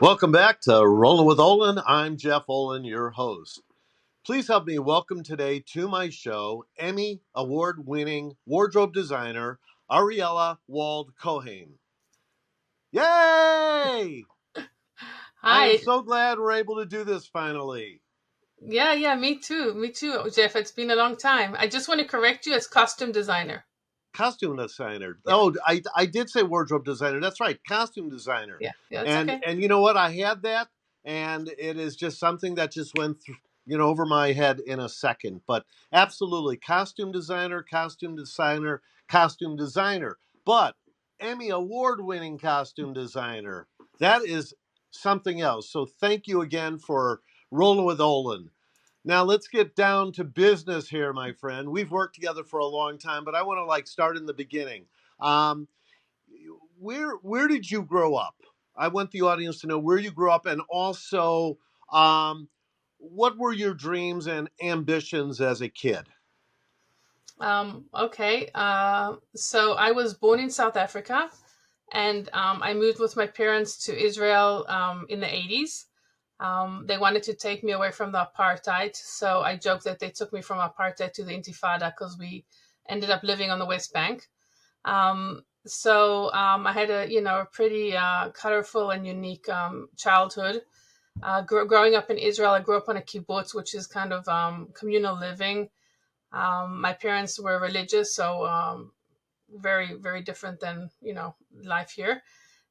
Welcome back to Rollin with Olan. I'm Jeff Olan, your host. Please help me welcome today to my show Emmy award-winning wardrobe designer Ariyela Wald-Cohain. Yay! I am Hi. so glad we're able to do this finally. Yeah, me too. Me too, Jeff. It's been a long time. I just want to correct you as costume designer. Costume designer. Yeah, Oh, I did say wardrobe designer. That's right, costume designer. yeah, it's And okay. and you know what? I had that, and it is just something that just went through, over my head in a second. But absolutely, costume designer, costume designer, costume designer. But Emmy award-winning costume designer. That is something else. So thank you again for rolling with Olin. Now let's get down to business here, my friend. We've worked together for a long time, but I want to start in the beginning. Um, where did you grow up? I want the audience to know where you grew up, and also um, what were your dreams and ambitions as a kid? Okay. So I was born in South Africa, and I moved with my parents to Israel in the 80s. They wanted to take me away from the apartheid, so I joked that they took me from apartheid to the Intifada because we ended up living on the West Bank. I had a pretty colorful and unique childhood. Growing up in Israel, I grew up on a kibbutz, which is kind of communal living. My parents were religious, so very, very different than life here.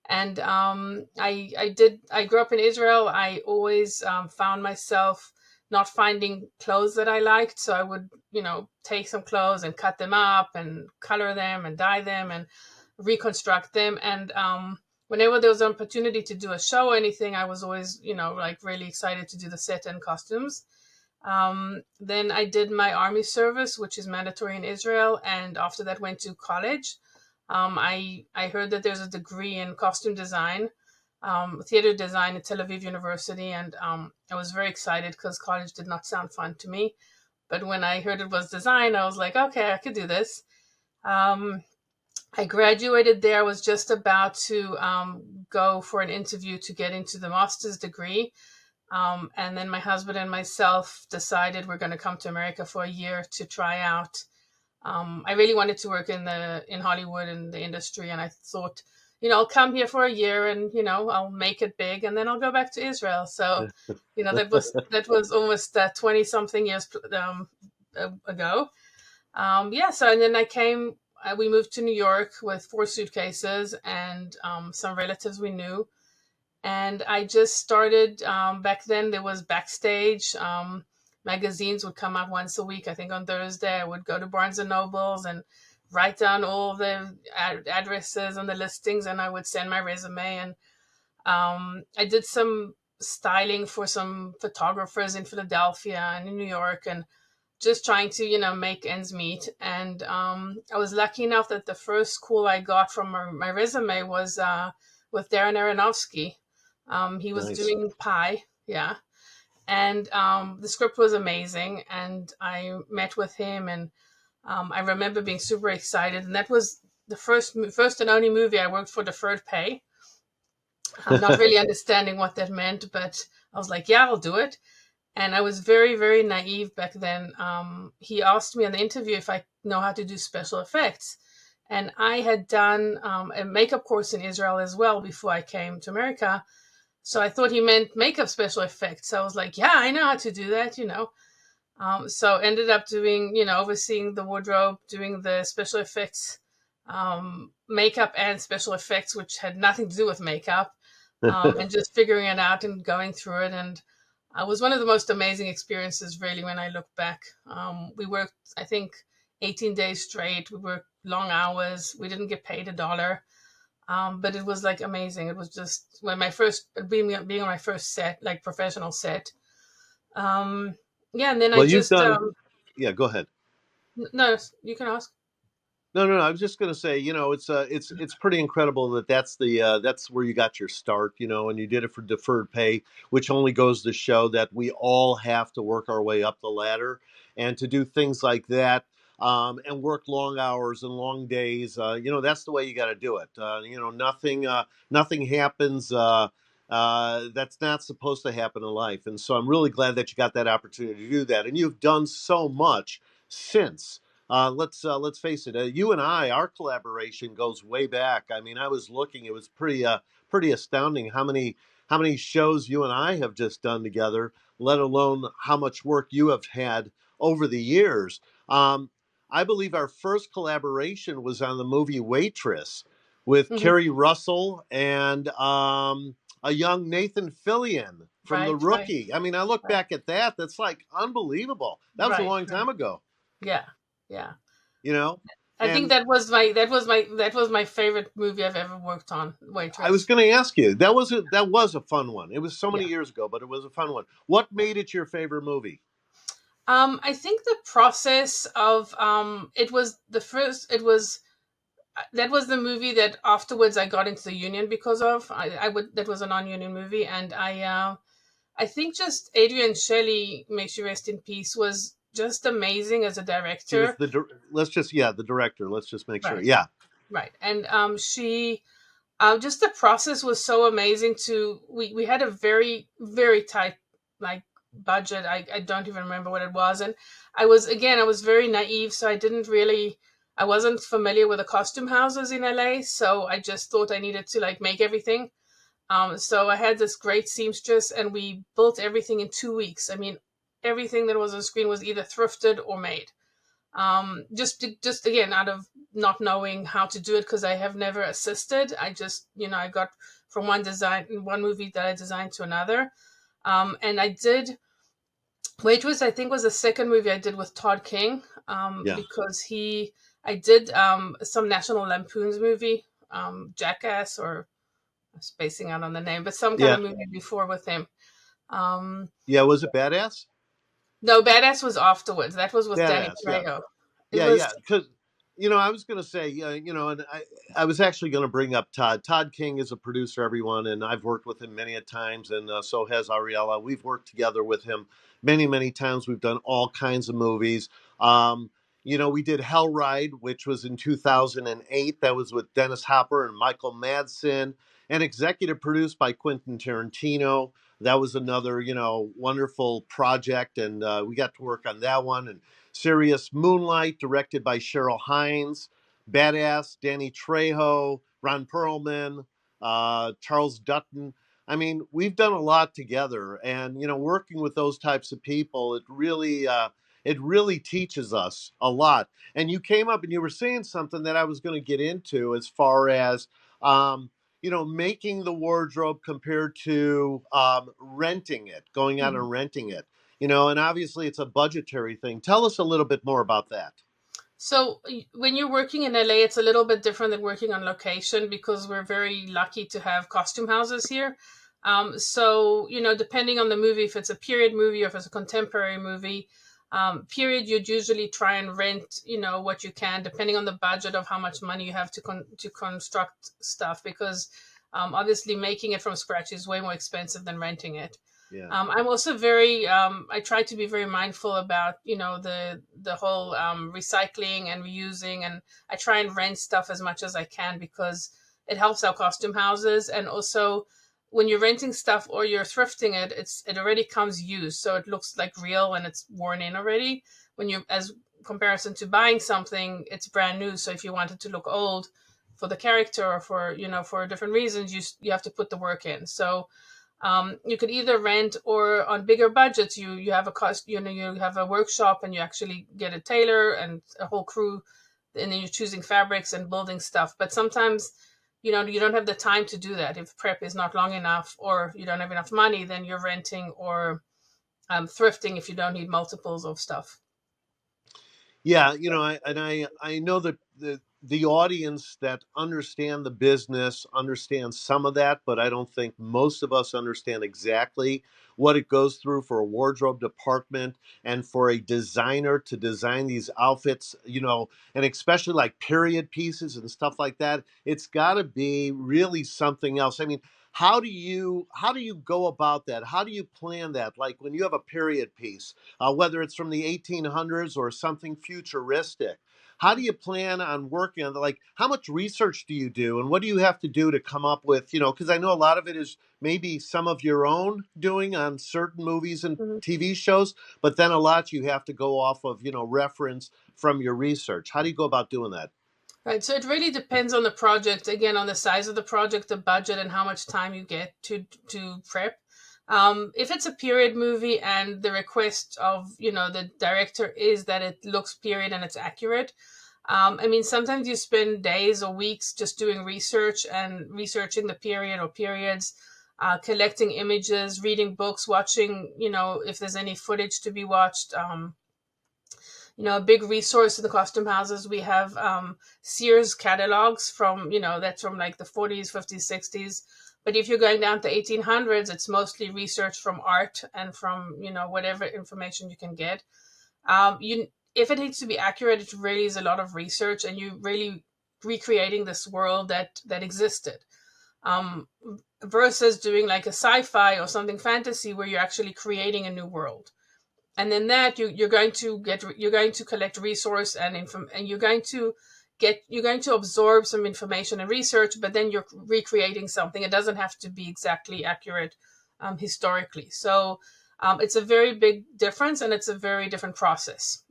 And I grew up in Israel. I always found myself not finding clothes that I liked, so I would take some clothes and cut them up and color them and dye them and reconstruct them. And whenever there was an opportunity to do a show or anything, I was always like really excited to do the set and costumes. Then I did my army service, which is mandatory in Israel, and after that went to college. I heard that there's a degree in costume design, theater design at Tel Aviv University, and I was very excited because college did not sound fun to me. But when I heard it was design, I was like, okay, I could do this. Um, I graduated there. I was just about to go for an interview to get into the master's degree. And then my husband and myself decided we're going to come to America for a year to try out. I really wanted to work in Hollywood in the industry, and I thought, I'll come here for a year, and I'll make it big, and then I'll go back to Israel. So, that was almost 20 something years ago. Yeah. So and then I came. We moved to New York with 4 suitcases and some relatives we knew, and I just started. Back then, there was Backstage. Magazines would come out once a week. I think on Thursday, I would go to Barnes and Nobles and write down all the addresses and the listings, and I would send my resume. And I did some styling for some photographers in Philadelphia and in New York, and just trying to make ends meet. And I was lucky enough that the first call I got from my resume was with Darren Aronofsky. He was Nice. doing Pi, yeah, and the script was amazing. And I met with him, and I remember being super excited. And that was the first and only movie I worked for deferred pay. I'm not really understanding what that meant, but I was like, yeah, I'll do it. And I was very, very naive back then. He asked me in the interview if I know how to do special effects. And I had done a makeup course in Israel as well before I came to America. So I thought he meant makeup special effects. So I was like, yeah, I know how to do that. So ended up doing, overseeing the wardrobe, doing the special effects, makeup and special effects, which had nothing to do with makeup, and just figuring it out and going through it. And it was one of the most amazing experiences, really, when I look back. We worked, I think, 18 days straight. We worked long hours. We didn't get paid $1. But it was like amazing. It was just when my first being on my first set, like professional set. Um, yeah, and then I Well, you've just done. Yeah, go ahead. no, you can ask. No, no, no. I was just going to say, it's pretty incredible that that's where you got your start, and you did it for deferred pay, which only goes to show that we all have to work our way up the ladder, and to do things like that, and work long hours and long days. That's the way you got to do it. Nothing happens. That's not supposed to happen in life. And so I'm really glad that you got that opportunity to do that. And you've done so much since. Let's face it. You and I, our collaboration goes way back. I mean, I was looking; it was pretty astounding how many shows you and I have just done together. Let alone how much work you have had over the years. Um, I believe our first collaboration was on the movie Waitress with Mhm. Kerry Russell and a young Nathan Fillion from The Right, right, Rookie. I mean, I look right, back at that. That's like unbelievable. That was a right, long right. time ago, Yeah, yeah. you know? I think And that was my favorite movie I've ever worked on. I was Waitress. going to ask you, that was a fun one. It was so many Yeah. years ago, but it was a fun one. What made it your favorite movie? I think the process of it was the first. It was that was the movie that afterwards I got into the union because of. I would that was a non-union movie, and I think just Adrian Shelley, may she rest in peace, was just amazing as a She was director. let's just, yeah, the director. Let's just make sure. Right, Yeah. right, and she just the process was so amazing. We had a very tight like budget. I don't even remember what it was, and I was very naive, so I wasn't familiar with the costume houses in LA, so I just thought I needed to like make everything. So I had this great seamstress, and we built everything in 2 weeks. I mean, everything that was on screen was either thrifted or made. Just again out of not knowing how to do it because I have never assisted. I got from one movie that I designed to another. And I did Waitress. I think was the second movie I did with Todd King. Yeah. Because I did some National Lampoon's movie, Jackass, or I'm spacing out on the name, but some kind Yeah. of movie before with him. Um, Yeah. Was it Badass? no, Badass was afterwards. That was with Danny Badass. Yeah. Trejo. It Yeah, was yeah, because I was going to say, and I was actually going to bring up Todd. Todd King is a producer, everyone, and I've worked with him many a times, and so has Ariella. We've worked together with him many, many times. We've done all kinds of movies. Um, we did Hell Ride, which was in 2008. That was with Dennis Hopper and Michael Madsen, and executive produced by Quentin Tarantino. That was another, wonderful project, and we got to work on that one. And Serious Moonlight, directed by Cheryl Hines, Badass, Danny Trejo, Ron Perlman, Charles Dutton. I mean, we've done a lot together, and working with those types of people, it really teaches us a lot. And you came up and you were saying something that I was going to get into as far as making the wardrobe compared to renting it, going out Mhm. and renting it. And obviously it's a budgetary thing. Tell us a little bit more about that. So when you're working in LA, it's a little bit different than working on location because we're very lucky to have costume houses here. So depending on the movie, if it's a period movie or if it's a contemporary movie, period, you'd usually try and rent, what you can, depending on the budget of how much money you have to construct stuff, because obviously making it from scratch is way more expensive than renting it. Yeah. I'm also I try to be very mindful about, the whole recycling and reusing, and I try and rent stuff as much as I can because it helps our costume houses. And also, when you're renting stuff or you're thrifting it, it already comes used, so it looks like real and it's worn in already. When you as comparison to buying something, it's brand new. So if you want it to look old for the character or for different reasons, you have to put the work in. So you could either rent, or on bigger budgets, you have a cost. You have a workshop and you actually get a tailor and a whole crew, and then you're choosing fabrics and building stuff. But sometimes, you don't have the time to do that. If prep is not long enough, or you don't have enough money, then you're renting or thrifting if you don't need multiples of stuff. Yeah, I know that the audience that understand the business understand some of that, but I don't think most of us understand exactly what it goes through for a wardrobe department and for a designer to design these outfits, and especially like period pieces and stuff like that. It's got to be really something else. I mean, how do you go about that? How do you plan that? Like when you have a period piece, whether it's from the 1800s or something futuristic. how do you plan on working on like how much research do you do and what do you have to do to come up with, because I know a lot of it is maybe some of your own doing on certain movies and Mhm. TV shows, but then a lot you have to go off of, reference from your research. How do you go about doing that? Right. So it really depends on the project, again, on the size of the project, the budget, and how much time you get to prep. If it's a period movie and the request of the director is that it looks period and it's accurate, I mean, sometimes you spend days or weeks just doing research and researching the period or periods, collecting images, reading books, watching, if there's any footage to be watched. A big resource in the costume houses. We have Sears catalogs from, that's from like the 40s, 50s, 60s. But if you're going down to 1800s, it's mostly research from art and from, whatever information you can get. If it needs to be accurate, it really is a lot of research, and you really recreating this world that existed. Um, Versus doing like a sci-fi or something fantasy where you're actually creating a new world. And then that you're going to collect resource and you're going to absorb some information and research, but then you're recreating something. It doesn't have to be exactly accurate historically. So it's a very big difference, and it's a very different process.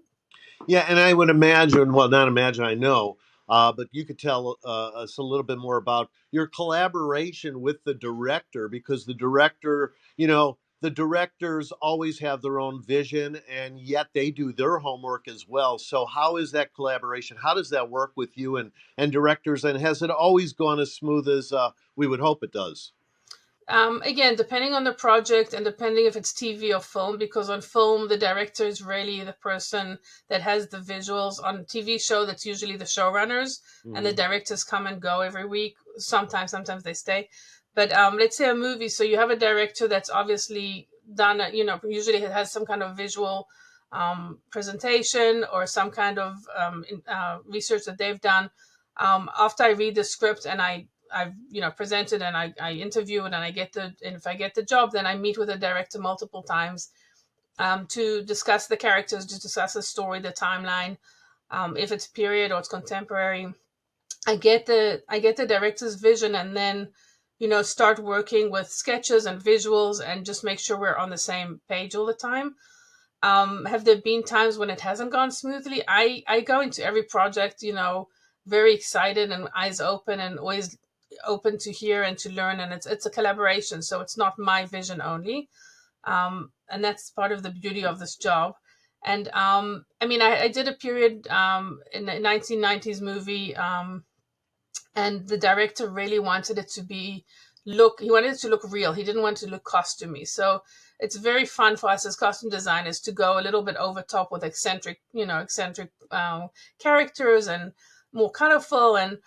Yeah, and I would imagine, well, not imagine, I know, but you could tell us a little bit more about your collaboration with the director because the directors always have their own vision and yet they do their homework as well. So, how is that collaboration? How does that work with you and directors? And has it always gone as smooth as we would hope it does? Again, depending on the project and depending if it's TV or film, because on film, the director is really the person that has the visuals. On TV show, that's usually the showrunners, and the Mhm. directors come and go every week. Sometimes they stay. But let's say a movie, so you have a director that's obviously done, usually it has some kind of visual presentation or some kind of research that they've done. After I read the script and I've presented and I interview and I get and if I get the job, then I meet with the director multiple times to discuss the characters, to discuss the story, the timeline. If it's period or it's contemporary, I get the director's vision, and then start working with sketches and visuals and just make sure we're on the same page all the time. Have there been times when it hasn't gone smoothly? I go into every project, very excited and eyes open and always open to hear and to learn. And it's a collaboration, so it's not my vision only. And that's part of the beauty of this job. And I mean, I did a period in the 1990s movie, and the director really wanted it to be he wanted it to look real. He didn't want it to look costumey. So it's very fun for us as costume designers to go a little bit over top with eccentric characters and more colorful. And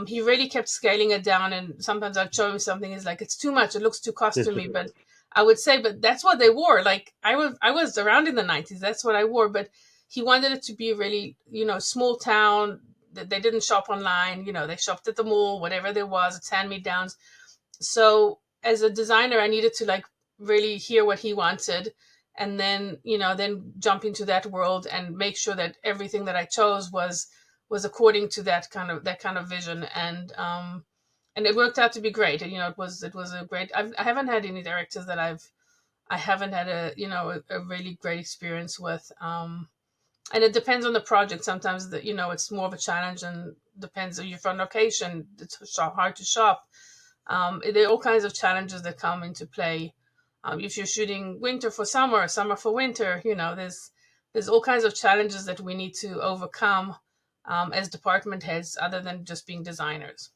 he really kept scaling it down. And sometimes I'd show him something. He's like, it's too much. It looks too costumey. But I would say, but that's what they wore. Like I was around in the 90s. That's what I wore. But he wanted it to be really, small town. They didn't shop online. They shopped at the mall, whatever there was. It's hand me downs. So as a designer, I needed to like really hear what he wanted, and then jump into that world and make sure that everything that I chose was according to that kind of vision. And it worked out to be great. And it was a great. I haven't had any directors that I haven't had a really great experience with. And it depends on the project. Sometimes it's more of a challenge, and depends if you're on location. It's hard to shop. There are all kinds of challenges that come into play. If you're shooting winter for summer, summer for winter, there's all kinds of challenges that we need to overcome as department heads, other than just being designers.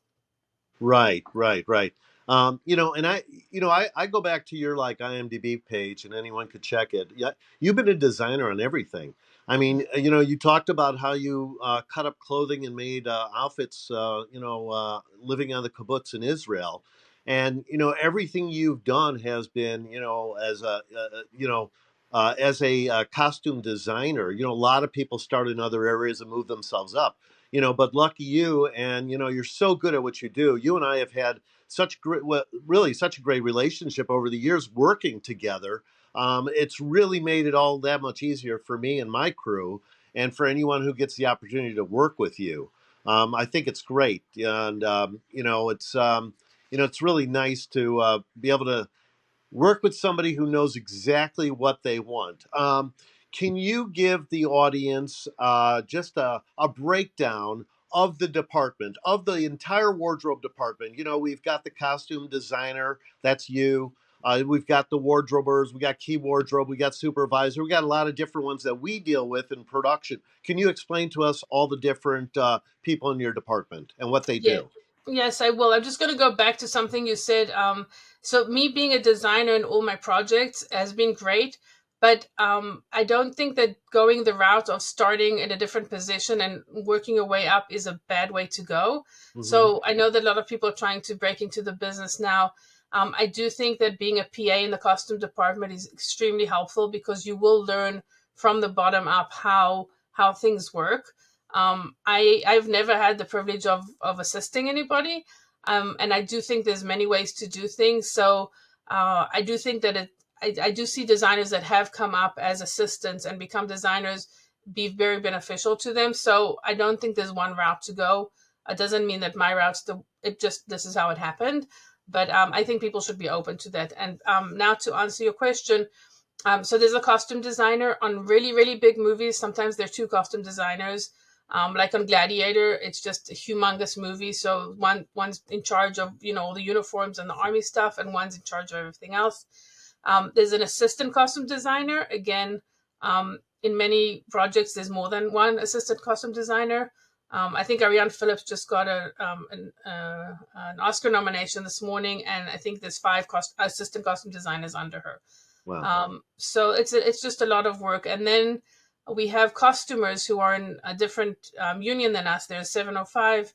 Right, right, right. And I go back to your like IMDb page, and anyone could check it. Yeah, you've been a designer on everything. I mean, you talked about how you cut up clothing and made outfits. Living on the kibbutz in Israel, and everything you've done has been, as a costume designer. A lot of people start in other areas and move themselves up. But lucky you, and you're so good at what you do. You and I have had such great, well, really such a great relationship over the years working together. It's really made it all that much easier for me and my crew. and for anyone who gets the opportunity to work with you. I think it's great, and it's really nice to be able to work with somebody who knows exactly what they want. Can you give the audience just a breakdown of the department, of the entire wardrobe department? We've got the costume designer, that's you. We've got the wardrobers, we got key wardrobe, we got supervisor, we got a lot of different ones that we deal with in production. Can you explain to us all the different people in your department and what they Yeah. do? Yes, I will. I'm just going to go back to something you said. So me being a designer in all my projects has been great, but I don't think that going the route of starting at a different position and working your way up is a bad way to go. Hmm. So I know that a lot of people are trying to break into the business now. I do think that being a PA in the costume department is extremely helpful because you will learn from the bottom up how things work. I've never had the privilege of assisting anybody, and I do think there's many ways to do things. So I do think that I do see designers that have come up as assistants and become designers be very beneficial to them. So I don't think there's one route to go. It doesn't mean that my route's this is how it happened. But I think people should be open to that. And now to answer your question, so there's a costume designer on really, really big movies. Sometimes there are two costume designers. Like on Gladiator, it's just a humongous movie. So one's in charge of all the uniforms and the army stuff, and one's in charge of everything else. There's an assistant costume designer. Again, in many projects, there's more than one assistant costume designer. I think Ariane Phillips just got an Oscar nomination this morning, and I think there's five assistant costume designers under her. Wow. So it's just a lot of work. And then we have costumers who are in a different union than us. There's 705,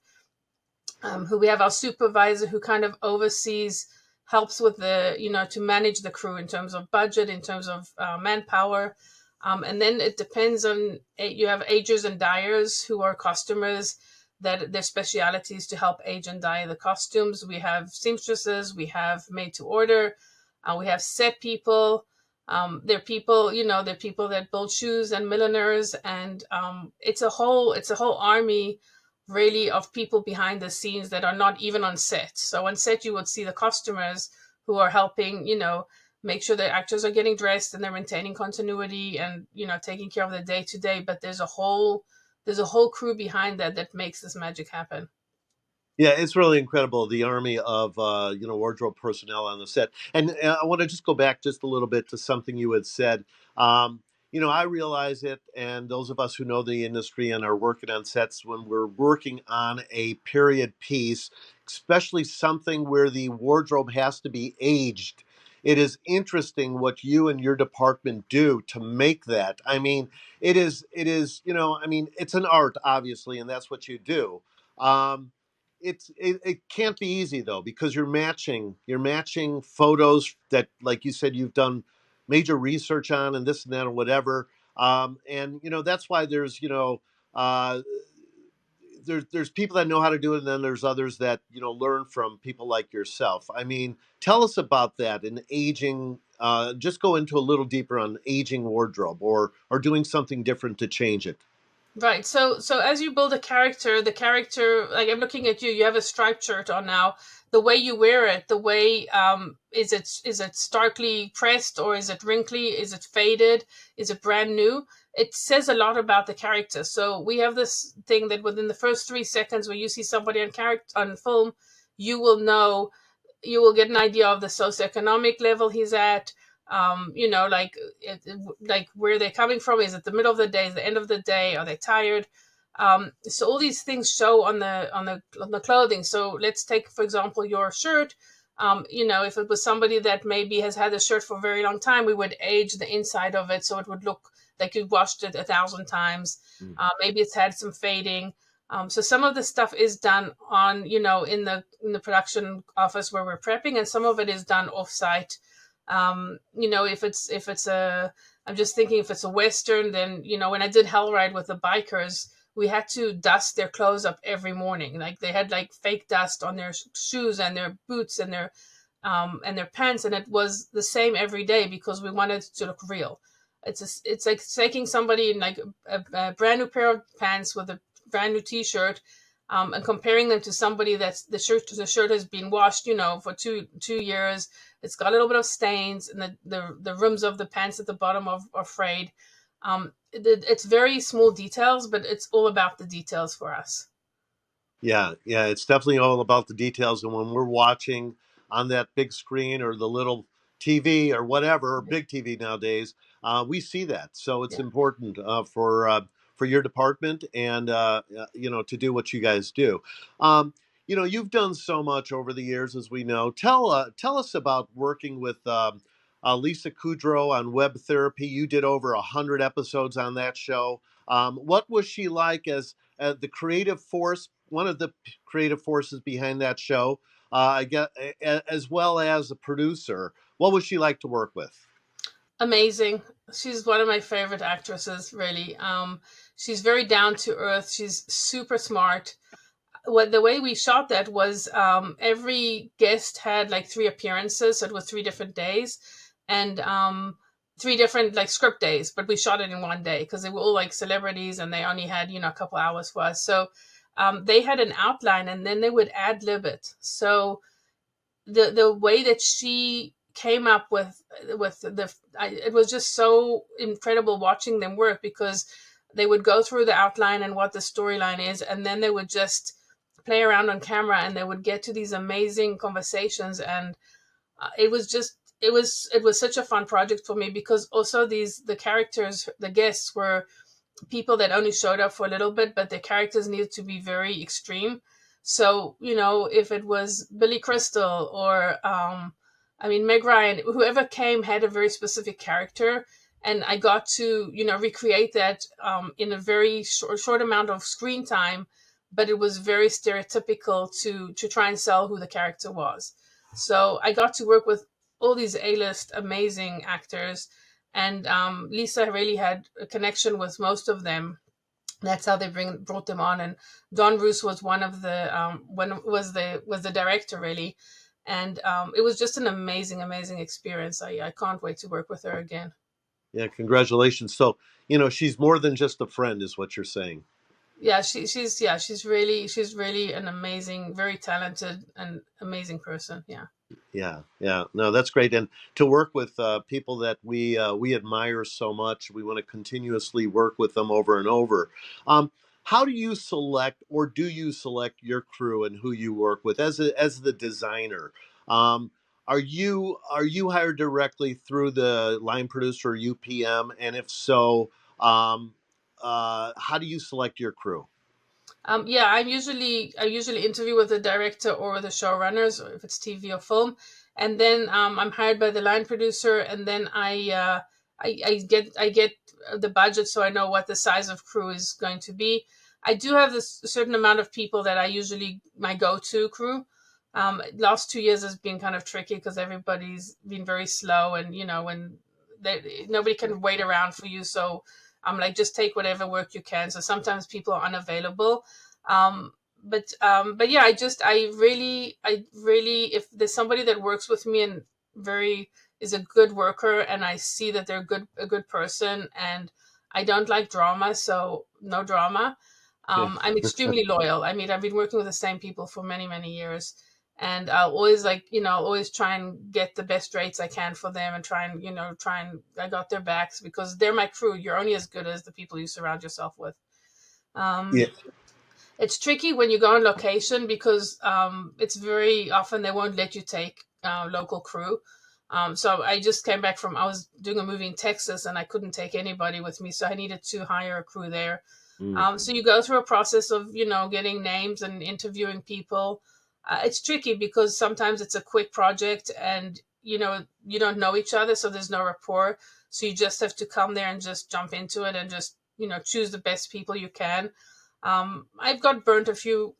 who we have our supervisor who kind of oversees, helps with to manage the crew in terms of budget, in terms of manpower. And then it depends on, you have agers and dyers who are costumers that their speciality is to help age and dye the costumes. We have seamstresses, we have made to order, we have set people. They're people, they're people that build shoes and milliners, and it's a whole army really of people behind the scenes that are not even on set. So on set you would see the costumers who are helping, make sure the actors are getting dressed and they're maintaining continuity and taking care of the day to day. But there's a whole crew behind that makes this magic happen. Yeah, it's really incredible, the army of wardrobe personnel on the set. And I want to just go back just a little bit to something you had said. I realize it, and those of us who know the industry and are working on sets, when we're working on a period piece, especially something where the wardrobe has to be aged, it is interesting what you and your department do to make that. I mean, it's an art, obviously, and that's what you do. Um, it can't be easy though, because you're matching photos that, like you said, you've done major research on, and this and that or whatever. And that's why uh, there's people that know how to do it, and then there's others that learn from people like yourself. I mean, tell us about that in aging. Just go into a little deeper on aging wardrobe, or doing something different to change it. Right. So as you build a character, the character, like I'm looking at you, you have a striped shirt on now. The way you wear it, the way is it starkly pressed, or is it wrinkly? Is it faded? Is it brand new? It says a lot about the character. So we have this thing that within the first 3 seconds when you see somebody on character on film, you will know, you will get an idea of the socioeconomic level he's at. Like where they're coming from. Is it the middle of the day? Is the end of the day? Are they tired? So all these things show on the clothing. So let's take, for example, your shirt. If it was somebody that maybe has had a shirt for a very long time, we would age the inside of it so it would look like you washed it 1,000 times. Mm. Maybe it's had some fading. So some of the stuff is done on, in the production office where we're prepping, and some of it is done off-site. I'm just thinking if it's a Western, then, when I did Hell Ride with the bikers, we had to dust their clothes up every morning. Like they had like fake dust on their shoes and their boots and their pants. And it was the same every day because we wanted it to look real. It's like taking somebody in like a brand new pair of pants with a brand new T-shirt, and comparing them to somebody that's the shirt has been washed, for two years. It's got a little bit of stains, and the rims of the pants at the bottom are frayed. It's very small details, but it's all about the details for us. Yeah, yeah, it's definitely all about the details. And when we're watching on that big screen or the little TV or whatever, or big TV nowadays, we see that. So it's Yeah. important for your department and to do what you guys do. Um, you've done so much over the years, as we know. Tell us about working with Lisa Kudrow on Web Therapy. You did over 100 episodes on that show. What was she like as the creative force, one of the creative forces behind that show, I get, as well as a producer? What was she like to work with? Amazing. She's one of my favorite actresses, really. She's very down to earth. She's super smart. The way we shot that was, every guest had like three appearances, so it was 3 different days, and three different like script days. But we shot it in one day because they were all like celebrities, and they only had a couple hours for us. So they had an outline, and then they would ad lib it. So the way that she came up with it was just so incredible watching them work, because they would go through the outline and what the storyline is, and then they would just play around on camera, and they would get to these amazing conversations. And it was such a fun project for me, because also the characters, the guests, were people that only showed up for a little bit, but their characters needed to be very extreme. So, if it was Billy Crystal or, Meg Ryan, whoever came had a very specific character. And I got to, recreate that, in a very short amount of screen time, but it was very stereotypical to try and sell who the character was. So I got to work with all these A-list amazing actors, and Lisa really had a connection with most of them. That's how they brought them on. And Don Roos was one of the was the director, really. And it was just an amazing, amazing experience. I can't wait to work with her again. Yeah, congratulations. So, she's more than just a friend, is what you're saying. Yeah, she's really an amazing, very talented and amazing person. Yeah. Yeah, yeah. No, that's great. And to work with people that we admire so much, we want to continuously work with them over and over. Um, how do you select, or do you select your crew and who you work with as the designer? Um, are you hired directly through the line producer or UPM? And if so, um, how do you select your crew? Yeah, I usually interview with the director or the showrunners, or if it's TV or film, and then I'm hired by the line producer, and then I get the budget, so I know what the size of crew is going to be. I do have this certain amount of people that I usually my go-to crew. Last 2 years has been kind of tricky because everybody's been very slow, and when nobody can wait around for you, so I'm like, just take whatever work you can. So sometimes people are unavailable. But yeah, I really, if there's somebody that works with me and very is a good worker, and I see that they're a good person, and I don't like drama, so no drama. Yeah. I'm extremely loyal. I mean, I've been working with the same people for many, many years. And I'll always always try and get the best rates I can for them, and I got their backs, because they're my crew. You're only as good as the people you surround yourself with. Yeah. Um, it's tricky when you go on location, because it's very often they won't let you take local crew. So I just came back I was doing a movie in Texas, and I couldn't take anybody with me, so I needed to hire a crew there. Mm. So you go through a process of getting names and interviewing people. It's tricky because sometimes it's a quick project, and you don't know each other, so there's no rapport. So you just have to come there and just jump into it, and just choose the best people you can. I've got burnt a few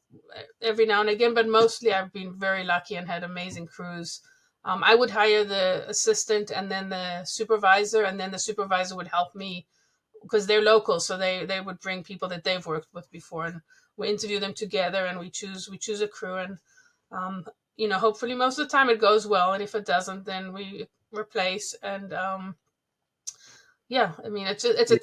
every now and again, but mostly I've been very lucky and had amazing crews. I would hire the assistant and then the supervisor, and then the supervisor would help me because they're local, so they would bring people that they've worked with before, and we interview them together, and we choose a crew. And hopefully most of the time it goes well, and if it doesn't, then we replace. And Yeah, I mean, it's a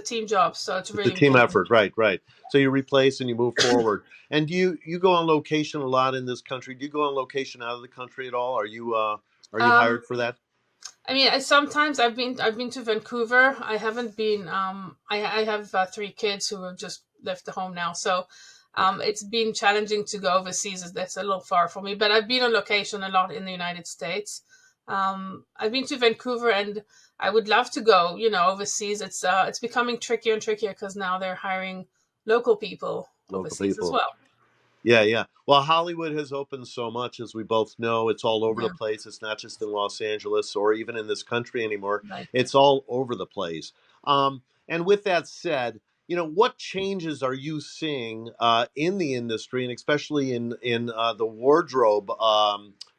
team job, so it's It's a really team important. effort, right, right. So you replace and you move forward. And do you go on location a lot in this country? Do you go on location out of the country at all? Are you Um, hired for that? I mean, sometimes I've been to Vancouver. I haven't been. I have three kids who have just left the home now, so Okay. it's been challenging to go overseas. That's a little far for me, but I've been on location a lot in the United States. I've been to Vancouver, and I would love to go. Overseas. It's becoming trickier and trickier because now they're hiring local people Local overseas as people. well. Yeah, yeah. Well, Hollywood has opened so much, as we both know. It's all over the Yeah, place. It's not just in Los Angeles or even in this country anymore. right. It's all over the place. And with that said, what changes are you seeing in the industry, and especially in the wardrobe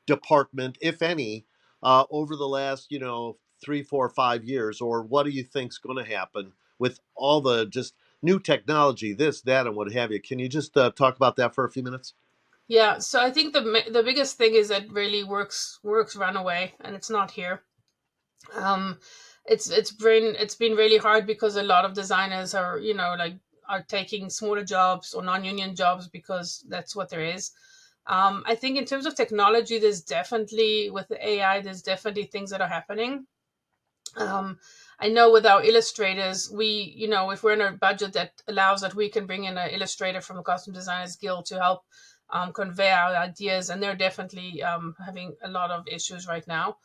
department, if any, over the last 3, 4, 5 years? Or what do you think's going to happen with all the just new technology, this, that, and what have you? Can you just talk about that for a few minutes? Yeah, so I think the biggest thing is that really works run away, and it's not here. Um, it's been really hard because a lot of designers are are taking smaller jobs or non-union jobs because that's what there is. I think in terms of technology, there's definitely with the AI, there's definitely things that are happening. Um, I know with our illustrators, if we're in a budget that allows that, we can bring in an illustrator from the Costume Designers Guild to help convey our ideas, and they're definitely having a lot of issues right now.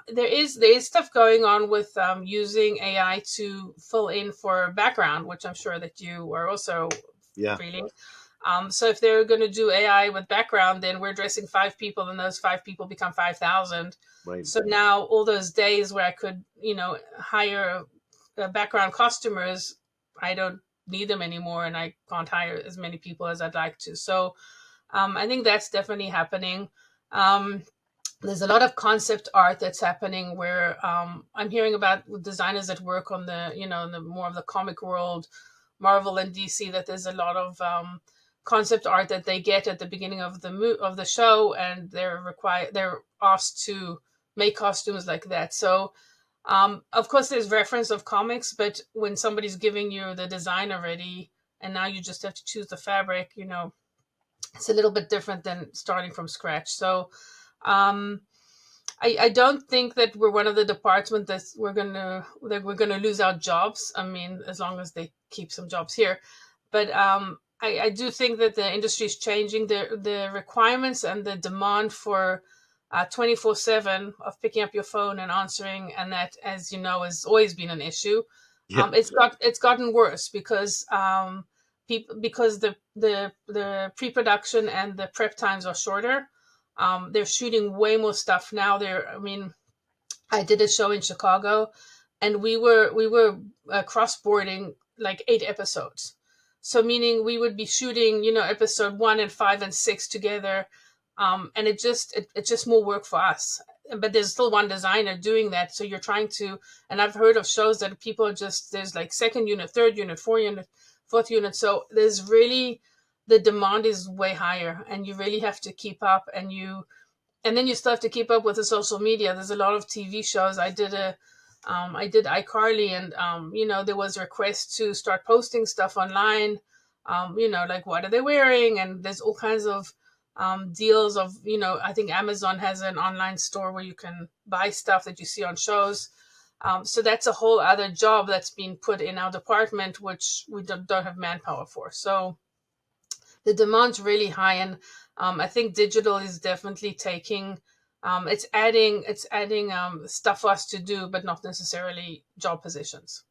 There is stuff going on with using AI to fill in for background, which I'm sure that you are also Yeah, feeling. So if they're going to do AI with background, then we're dressing five people, and those five people become 5,000. right. So now all those days where I could, hire background customers, I don't need them anymore, and I can't hire as many people as I'd like to. So I think that's definitely happening. Um, there's a lot of concept art that's happening where I'm hearing about designers that work on the more of the comic world, Marvel and DC, that there's a lot of concept art that they get at the beginning of the show, and they're asked to make costumes like that. So of course there's reference of comics, but when somebody's giving you the design already and now you just have to choose the fabric, it's a little bit different than starting from scratch. So um, I don't think that we're one of the departments that we're gonna lose our jobs. I mean, as long as they keep some jobs here, but I do think that the industry is changing. The requirements and the demand for 24/7 of picking up your phone and answering, and that, as you know, has always been an issue. Yeah, It's gotten worse because because the pre-production and the prep times are shorter. They're shooting way more stuff now. I mean, I did a show in Chicago, and we were cross-boarding like 8 episodes. So meaning we would be shooting, episode 1 and 5 and 6 together, and it's just more work for us. But there's still one designer doing that, so you're trying to. And I've heard of shows that people are just there's like second unit, third unit, fourth unit. So there's really the demand is way higher, and you really have to keep up, and then you still have to keep up with the social media. There's a lot of TV shows. I did iCarly, and there was a request to start posting stuff online. Like what are they wearing, and there's all kinds of deals of. I think Amazon has an online store where you can buy stuff that you see on shows. So that's a whole other job that's being put in our department, which we don't have manpower for. So the demand's really high, and I think digital is definitely taking. It's adding stuff for us to do, but not necessarily job positions.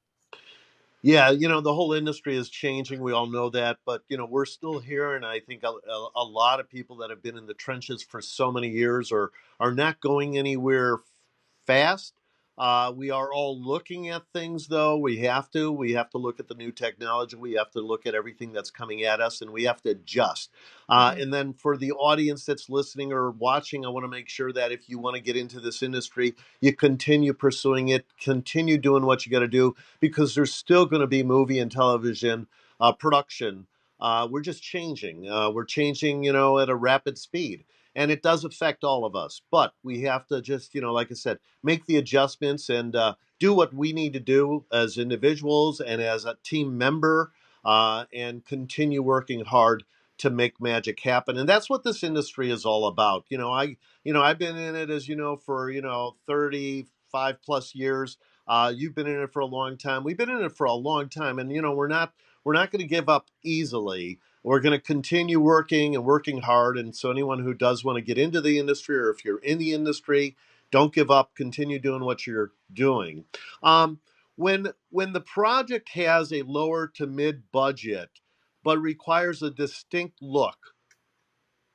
yeah. The whole industry is changing. We all know that, but we're still here, and I think a lot of people that have been in the trenches for so many years are not going anywhere fast. We are all looking at things, though. We have to look at the new technology. We have to look at everything that's coming at us, and we have to adjust. Hmm. And then for the audience that's listening or watching, I want to make sure that if you want to get into this industry, you continue pursuing it, continue doing what you got to do, because there's still going to be movie and television production. We're just changing. We're changing, at a rapid speed. and it does affect all of us. But we have to just, like I said, make the adjustments and do what we need to do as individuals and as a team member, and continue working hard to make magic happen. And that's what this industry is all about. I've been in it, as for 35 plus years. You've been in it for a long time. We've been in it for a long time, and we're not going to give up easily. We're going to continue working and working hard. And so anyone who does want to get into the industry, or if you're in the industry, don't give up. Continue doing what you're doing. Um, when the project has a lower to mid budget, but requires a distinct look,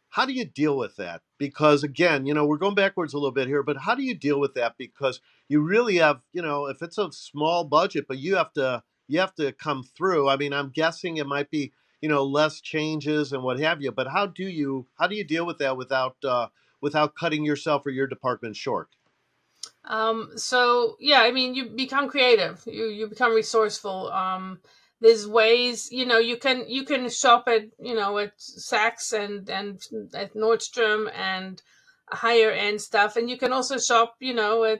how do you deal with that? Because again, we're going backwards a little bit here, but how do you deal with that? Because you really have, if it's a small budget, but you have to come through. I mean, I'm guessing it might be, less changes and what have you. But how do you deal with that without cutting yourself or your department short? So yeah, I mean, you become creative. You become resourceful. There's ways, you can shop at Saks and at Nordstrom and higher end stuff, and you can also shop, at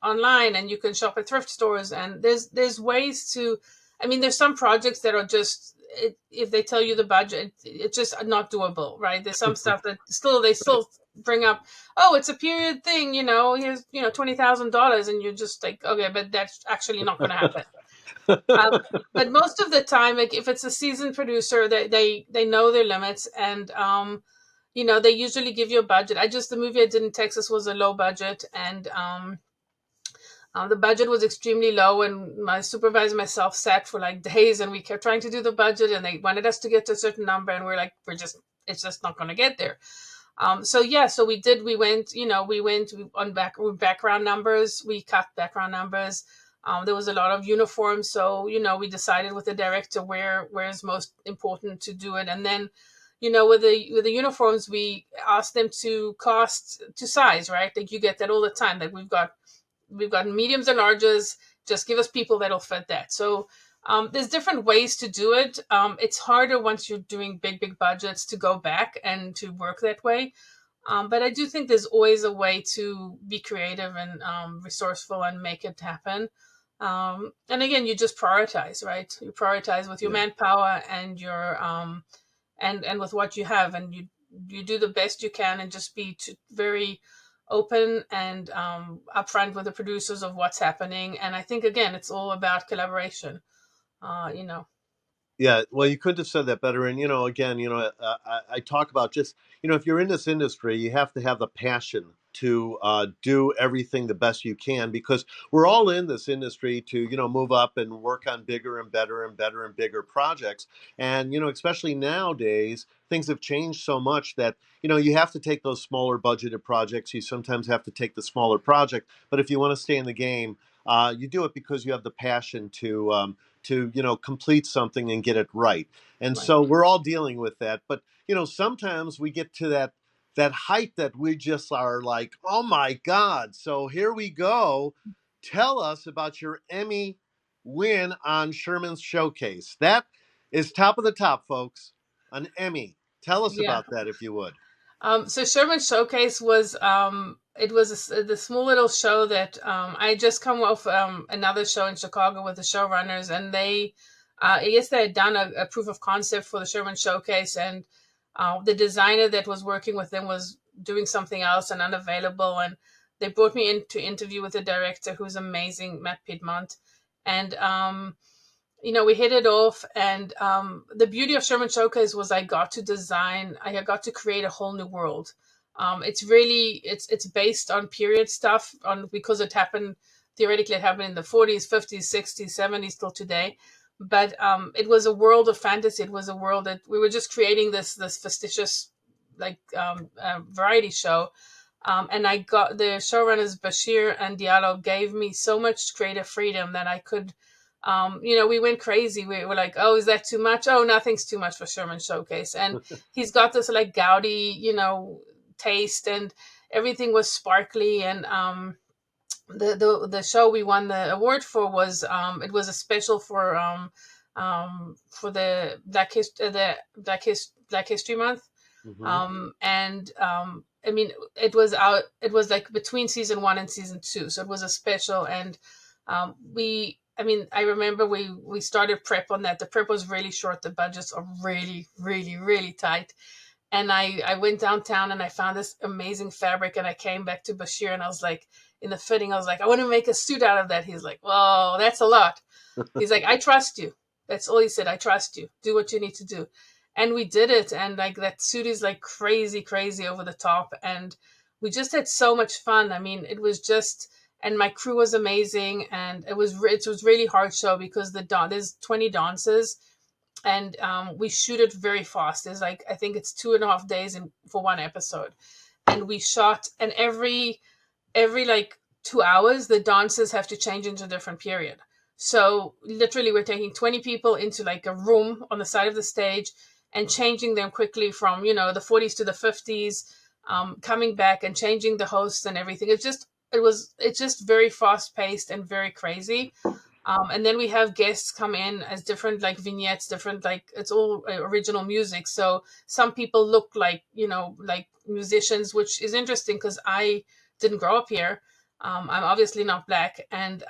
online, and you can shop at thrift stores. And there's ways to. I mean, there's some projects that are just, if they tell you the budget, it's just not doable, right? There's some stuff that they Right. still bring up, oh, it's a period thing, here's, $20,000, and you're just like, okay, but that's actually not going to happen. Um, but most of the time, like if it's a seasoned producer, they know their limits, and they usually give you a budget. The movie I did in Texas was a low budget, and the budget was extremely low, and my supervisor and myself sat for like days, and we kept trying to do the budget, and they wanted us to get to a certain number, and we're like, it's just not going to get there. So yeah, so we did. We went on background numbers. We cut background numbers. There was a lot of uniforms, so we decided with the director where is most important to do it, and then with the uniforms, we asked them to cost to size, right? Like you get that all the time. Like we've got mediums and larges. Just give us people that'll fit that. So there's different ways to do it. It's harder once you're doing big budgets to go back and to work that way. But I do think there's always a way to be creative and resourceful and make it happen. And again, you just prioritize, right? You prioritize with your Yeah. manpower and your and with what you have, and you do the best you can, and just be very open and upfront with the producers of what's happening. And I think again, it's all about collaboration. Uh, you know, Yeah, well, you couldn't have said that better. And again, I talk about just, if you're in this industry, you have to have the passion to do everything the best you can, because we're all in this industry to, move up and work on bigger and better and better and bigger projects. And especially nowadays, things have changed so much that you have to take those smaller budgeted projects. You sometimes have to take the smaller project, but if you want to stay in the game, you do it because you have the passion to complete something and get it right. And right. so we're all dealing with that. But sometimes we get to that height that we just are like, oh my God. So here we go. Tell us about your Emmy win on Sherman's Showcase. That is top of the top, folks. An Emmy. Tell us Yeah. about that if you would. So Sherman Showcase was it was the small little show that I had just come off another show in Chicago with the showrunners, and I guess they had done a proof of concept for the Sherman Showcase, and the designer that was working with them was doing something else and unavailable, and they brought me in to interview with the director, who's amazing, Matt Piedmont, and we hit it off. And the beauty of Sherman Showcase was I got to create a whole new world. It's based on period stuff, on because it happened in the 40s, 50s, 60s, 70s till today. But it was a world of fantasy. It was a world that we were just creating this facetious, like variety show. And I got the showrunners Bashir and Diallo gave me so much creative freedom that I could, we went crazy. We were like, oh, is that too much? Oh, nothing's too much for Sherman Showcase. And he's got this like Gaudi, taste, and everything was sparkly. And the show we won the award for was it was a special for the Black History Month. Mm-hmm. And I mean, it was out. It was like between season one and season two, so it was a special. And we, I mean, I remember we started prep on that. The prep was really short. The budgets are really, really, really tight. And I went downtown and I found this amazing fabric. And I came back to Bashir and I was like, in the fitting, I was like, I want to make a suit out of that. He's like, whoa, that's a lot. He's like, I trust you. That's all he said. I trust you. Do what you need to do. And we did it. And like that suit is like crazy, crazy over the top. And we just had so much fun. I mean, it was just, and my crew was amazing. And it was really hard show because there's 20 dances and we shoot it very fast. There's like, I think it's 2.5 days for one episode. And we shot, and every like 2 hours the dancers have to change into a different period. So literally we're taking 20 people into like a room on the side of the stage and changing them quickly from the 40s to the 50s, coming back and changing the hosts and everything. It's just very fast paced and very crazy. And then we have guests come in as different like vignettes, different like it's all original music. So some people look like like musicians, which is interesting because I didn't grow up here. I'm obviously not black, and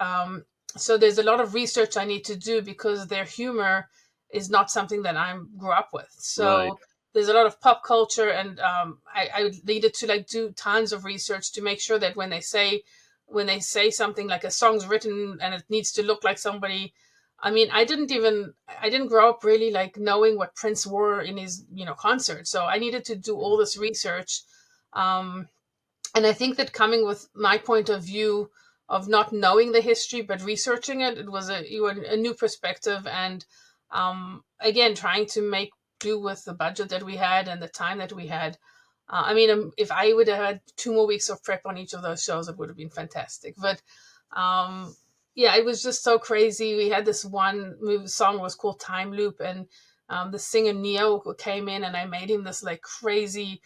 so there's a lot of research I need to do because their humor is not something that I grew up with. Right. So there's a lot of pop culture, and I needed to like do tons of research to make sure that when they say something like a song's written and it needs to look like somebody. I mean, I didn't grow up really like knowing what Prince wore in his concert, so I needed to do all this research. Um, and I think that coming with my point of view of not knowing the history but researching it, it was a new perspective. And again, trying to make do with the budget that we had and the time that we had. I mean, if I would have had 2 more weeks of prep on each of those shows, it would have been fantastic. But yeah, it was just so crazy. We had this one song was called Time Loop, and the singer Neo came in, and I made him this like crazy,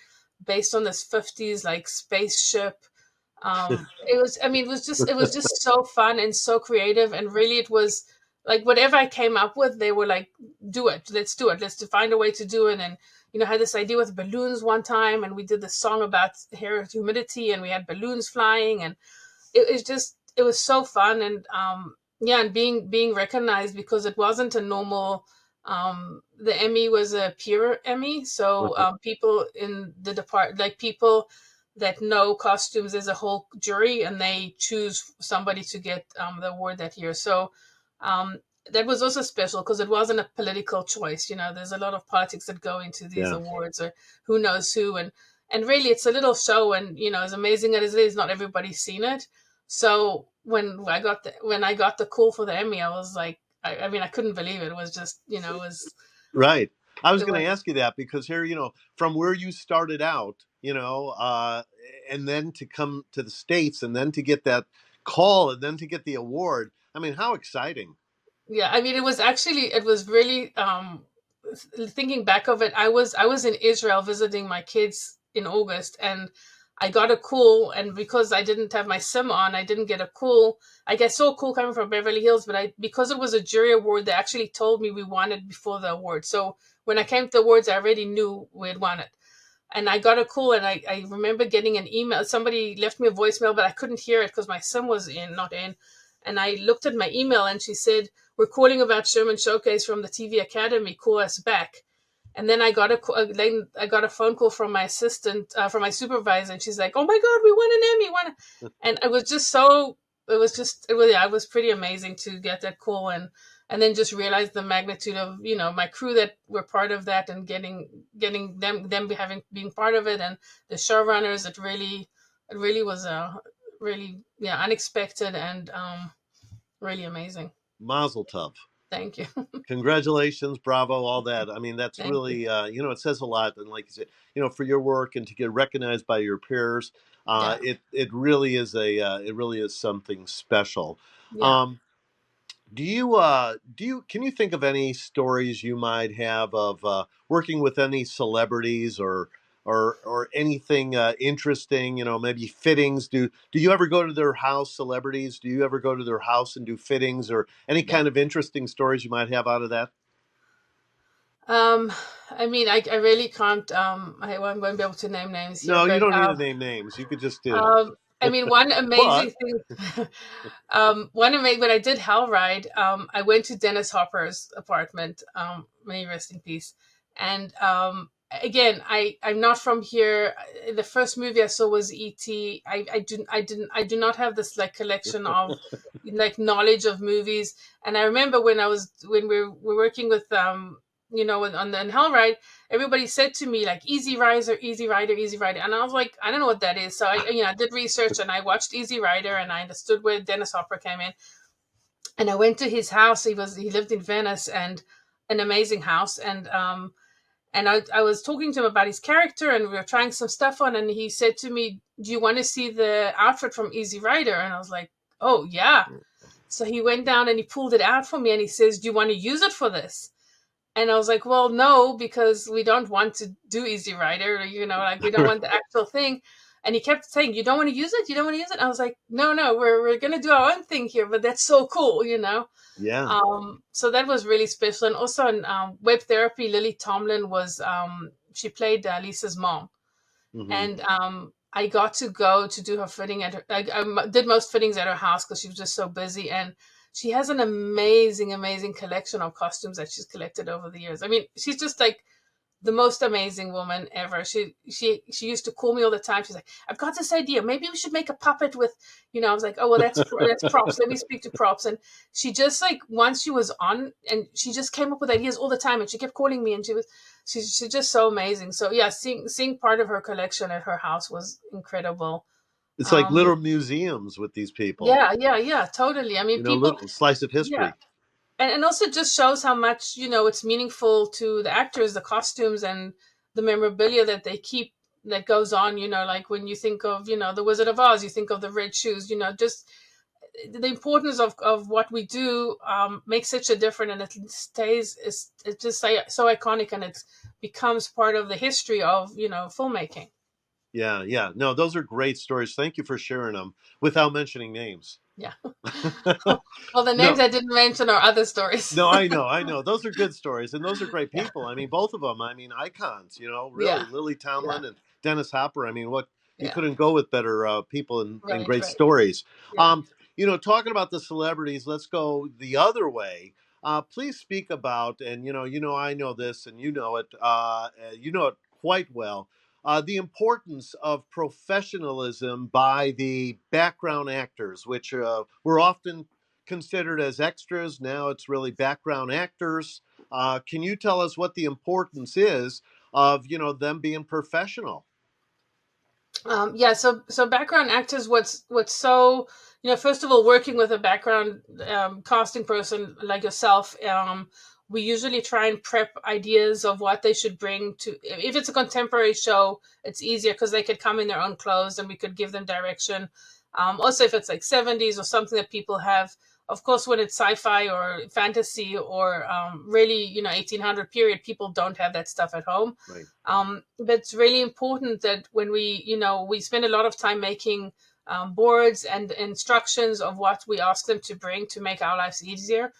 based on this 50s like spaceship. It was just so fun and so creative, and really it was like whatever I came up with, they were like, do it, let's do it, let's find a way to do it. And I had this idea with balloons one time, and we did this song about hair humidity, and we had balloons flying, and it was so fun. And yeah, and being recognized because it wasn't a normal. The Emmy was a peer Emmy, so people in the department, like people that know costumes, there's a whole jury, and they choose somebody to get the award that year. So um, that was also special because it wasn't a political choice. There's a lot of politics that go into these Yeah. awards, or who knows who, and really it's a little show, and as amazing as it is, not everybody's seen it. So when I got the call for the Emmy, I was like, I mean, I couldn't believe it. It was just, Right. I was it going to was ask you that because here, from where you started out, and then to come to the States and then to get that call and then to get the award. I mean, how exciting. Yeah, I mean, it was really thinking back of it. I was in Israel visiting my kids in August, and I got a call, and because I didn't have my SIM on, I didn't get a call. I guess so cool coming from Beverly Hills, but because it was a jury award, they actually told me we won it before the award. So when I came to the awards, I already knew we had won it. And I got a call, and I remember getting an email. Somebody left me a voicemail, but I couldn't hear it because my SIM was not in. And I looked at my email, and she said, "We're calling about Sherman Showcase from the TV Academy. Call us back." And then then I got a phone call from my assistant, from my supervisor, and she's like, "Oh my God, we won an Emmy!" And it was just so. It was pretty amazing to get that call, and then just realize the magnitude of my crew that were part of that, and getting them having being part of it, and the showrunners. It really was a really, yeah, unexpected, and really amazing. Mazel tov. Thank you. Congratulations, bravo, all that. I mean, that's Thank you. really, it says a lot. And like you said, for your work and to get recognized by your peers, Yeah. it really is something special. Yeah. Um, can you think of any stories you might have of working with any celebrities or anything interesting? Maybe fittings. Do you ever go to their house, celebrities? Do you ever go to their house and do fittings or any Yeah. kind of interesting stories you might have out of that? Um, I mean, I really can't. I won't be able to name names here, No, you but don't need to name names. You could just, I mean, one but amazing thing. When I did Hell Ride, I went to Dennis Hopper's apartment. May he rest in peace. And again, I'm not from here. The first movie I saw was E.T. I do not have this like collection of like knowledge of movies. And I remember when we were working with on the Hell Ride, everybody said to me like Easy Rider, Easy Rider, Easy Rider, and I was like, I don't know what that is. So I did research and I watched Easy Rider and I understood where Dennis Hopper came in. And I went to his house. He lived in Venice, and an amazing house. And I was talking to him about his character, and we were trying some stuff on, and he said to me, "Do you want to see the outfit from Easy Rider?" And I was like, "Oh yeah." So he went down and he pulled it out for me, and he says, "Do you want to use it for this?" And I was like, well, no, because we don't want to do Easy Rider, like we don't want the actual thing. And he kept saying, you don't want to use it? You don't want to use it? I was like, no, we're going to do our own thing here, but that's so cool. yeah. So that was really special. And also in Web Therapy, Lily Tomlin she played Lisa's mom. Hmm. And I got to go to do her fitting at her. I did most fittings at her house because she was just so busy, and she has an amazing, amazing collection of costumes that she's collected over the years. I mean, she's just like the most amazing woman ever. She used to call me all the time. She's like, "I've got this idea. Maybe we should make a puppet with." I was like, "Oh well, that's props. Let me speak to props." And she just like once she was on, and she just came up with ideas all the time. And she kept calling me, and she's just so amazing. So yeah, seeing part of her collection at her house was incredible. It's like Um, little museums with these people. yeah, yeah, yeah, totally. I mean, people, Little slice of yeah, history. and also just shows how much it's meaningful to the actors, the costumes, and the memorabilia that they keep that goes on. Like when you think of the Wizard of Oz, you think of the red shoes. Just the importance of what we do makes such a difference, and it stays. It's just so iconic, and it becomes part of the history of filmmaking. Yeah, yeah. No, those are great stories. Thank you for sharing them without mentioning names. Yeah. Well, the names No, I didn't mention are other stories. no, I know. Those are good stories, and those are great Yeah, people. I mean, both of them. I mean, icons. Really, yeah, Lily yeah, Tomlin and Dennis Hopper. I mean, what you yeah. couldn't go with better people and Right, great right. stories. Yeah. Um, talking about the celebrities, let's go the other way. Please speak about, and I know this, and you know it quite well. The importance of professionalism by the background actors, which were often considered as extras. Now it's really background actors. Can you tell us what the importance is of them being professional? Yeah, so background actors, what's so first of all, working with a background casting person like yourself, we usually try and prep ideas of what they should bring to. If it's a contemporary show, it's easier because they could come in their own clothes and we could give them direction. Also, if it's like 70s or something that people have, of course, when it's sci-fi or fantasy or really 1800 period, people don't have that stuff at home. Right. But it's really important that when we spend a lot of time making boards and instructions of what we ask them to bring to make our lives easier.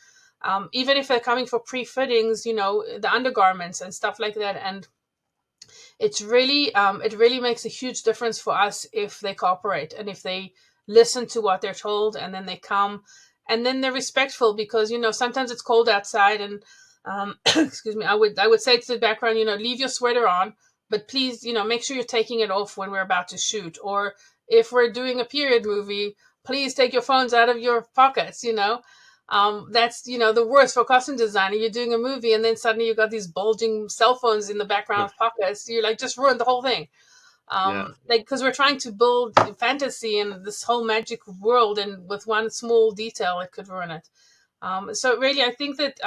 Even if they're coming for pre-fittings, the undergarments and stuff like that. And it really makes a huge difference for us if they cooperate and if they listen to what they're told and then they come and then they're respectful because sometimes it's cold outside and excuse me, I would say to the background, leave your sweater on, but please, make sure you're taking it off when we're about to shoot. Or if we're doing a period movie, please take your phones out of your pockets. That's the worst for costume designer. You're doing a movie and then suddenly you've got these bulging cell phones in the background of pockets. You're like, just ruined the whole thing. Yeah. Like, because we're trying to build fantasy and this whole magic world, and with one small detail it could ruin it. So really I think that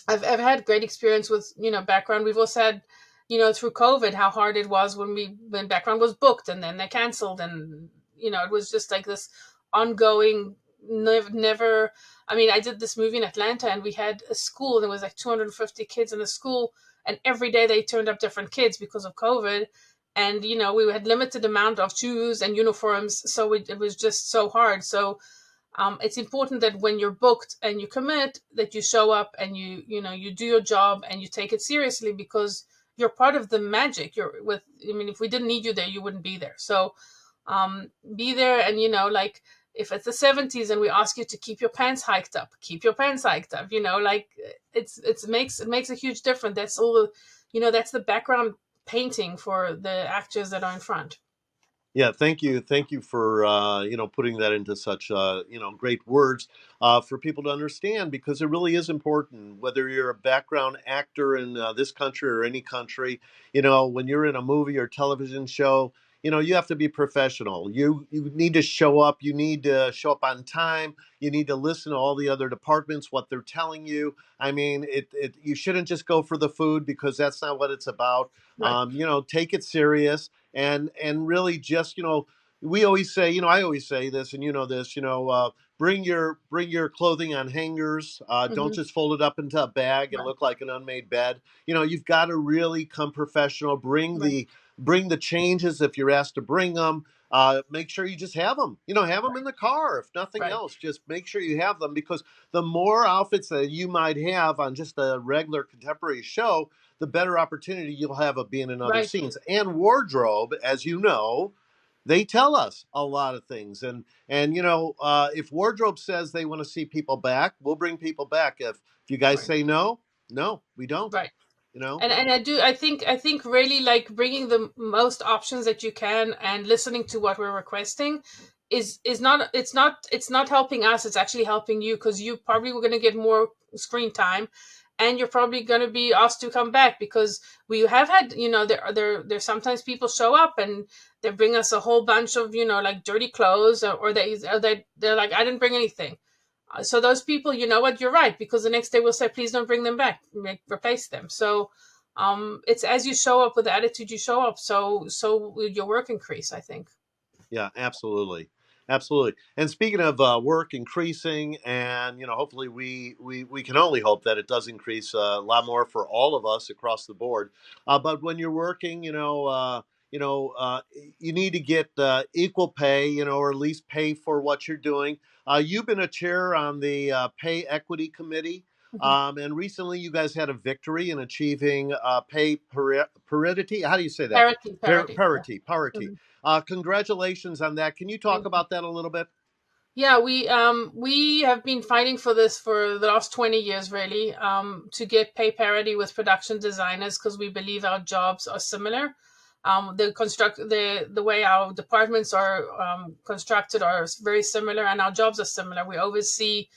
I've had great experience with background. We've also had through COVID how hard it was when background was booked and then they canceled, and it was just like this ongoing never. I mean, I did this movie in Atlanta and we had a school and there was like 250 kids in the school, and every day they turned up different kids because of COVID, and we had limited amount of shoes and uniforms, so it was just so hard. So it's important that when you're booked and you commit, that you show up and you do your job and you take it seriously, because you're part of the magic. I mean, if we didn't need you there, you wouldn't be there. So be there. And like, if it's the 70s and we ask you to keep your pants hiked up, keep your pants hiked up. Like, it makes a huge difference. That's all that's the background painting for the actors that are in front. Yeah, thank you for putting that into such great words for people to understand, because it really is important. Whether you're a background actor in this country or any country, when you're in a movie or television show, you have to be professional. You need to show up. You need to show up on time. You need to listen to all the other departments, what they're telling you. I mean, you shouldn't just go for the food, because that's not what it's about. Right. Take it serious, and really just we always say, I always say this, and this, bring your clothing on hangers. Don't Hmm. just fold it up into a bag and Right. look like an unmade bed. You've got to really come professional. bring Right. the bring the changes if you're asked to bring them. Make sure you just have them. Have them in the car, if nothing Right. else. Just make sure you have them, because the more outfits that you might have on just a regular contemporary show, the better opportunity you'll have of being in other Right. scenes. And wardrobe, as you know, they tell us a lot of things. And if wardrobe says they want to see people back, we'll bring people back. If you guys Right. say no, no, we don't. Right. You know. And I think really, like, bringing the most options that you can and listening to what we're requesting is not it's not helping us. It's actually helping you, because you probably were going to get more screen time, and you're probably going to be asked to come back, because we have had, there sometimes people show up and they bring us a whole bunch of, like, dirty clothes, or they're like, I didn't bring anything. So those people, you know what, you're right, because the next day we'll say, please don't bring them back, replace them. So it's as you show up with the attitude you show up, so will your work increase, I think. Yeah, absolutely, absolutely. And speaking of work increasing, and hopefully we can only hope that it does increase a lot more for all of us across the board. But when you're working, you need to get equal pay, or at least pay for what you're doing. You've been a chair on the pay equity committee. Hmm. And recently, you guys had a victory in achieving pay parity. How do you say that? Parity. Yeah. Parity. Mhm. Congratulations on that. Can you talk Thank you. about that a little bit? Yeah, we have been fighting for this for the last 20 years, really, to get pay parity with production designers, because we believe our jobs are similar. The way our departments are constructed are very similar, and our jobs are similar. We oversee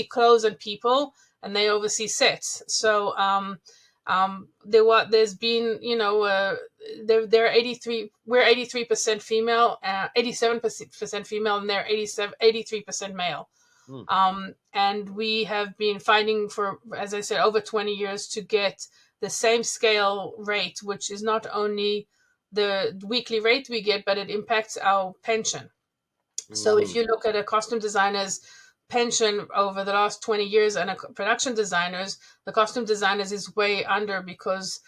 clothes and people, and they oversee sets. So there's been, they're 83, we're 83% female, 87% female, and they're 83% male. Hmm. And we have been fighting for, as I said, over 20 years, to get the same scale rate, which is not only the weekly rate we get, but it impacts our pension. So if Hmm. you look at a costume designer's pension over the last 20 years and a production designer's, the costume designers is way under, because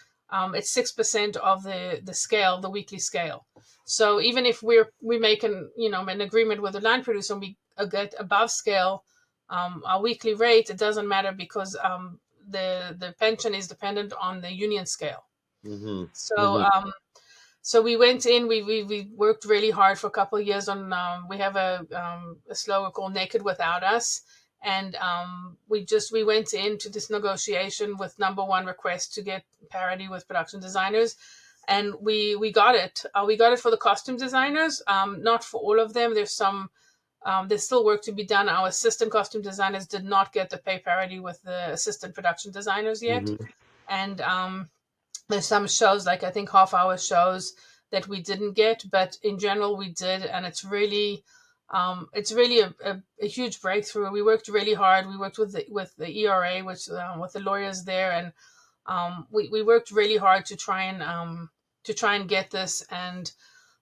it's 6% of the scale, the weekly scale. So even if we make an agreement with the line producer and we get above scale, our weekly rate, it doesn't matter, because the pension is dependent on the union scale. Hmm. So Hmm. so we went in. We worked really hard for a couple of years on. We have a slogan called "Naked Without Us," and we went into this negotiation with number one request to get parity with production designers, and we got it. We got it for the costume designers, not for all of them. There's still work to be done. Our assistant costume designers did not get the pay parity with the assistant production designers yet, Hmm. and there's some shows, like I think half-hour shows, that we didn't get, but in general we did, and it's really a huge breakthrough. We worked really hard. We worked with the ERA, which with the lawyers there, and we worked really hard to try and get this. And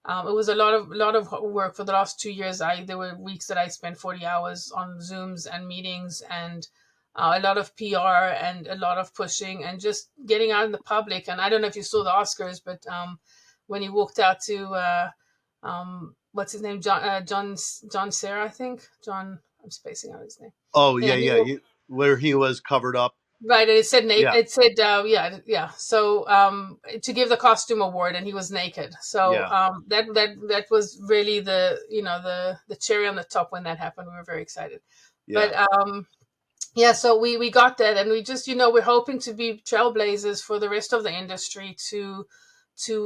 it was a lot of work for the last 2 years. There were weeks that I spent 40 hours on Zooms and meetings, and a lot of PR and a lot of pushing and just getting out in the public. And I don't know if you saw the Oscars, but when he walked out to what's his name, John Sarah, I think. John, I'm spacing out his name. Oh yeah, Yeah, yeah. Where he was covered up. right. And it said Yeah, it said yeah, yeah. So to give the costume award, and he was naked. So yeah, that was really the, the cherry on the top when that happened. We were very excited. yeah, But yeah, so we got that, and we just, we're hoping to be trailblazers for the rest of the industry to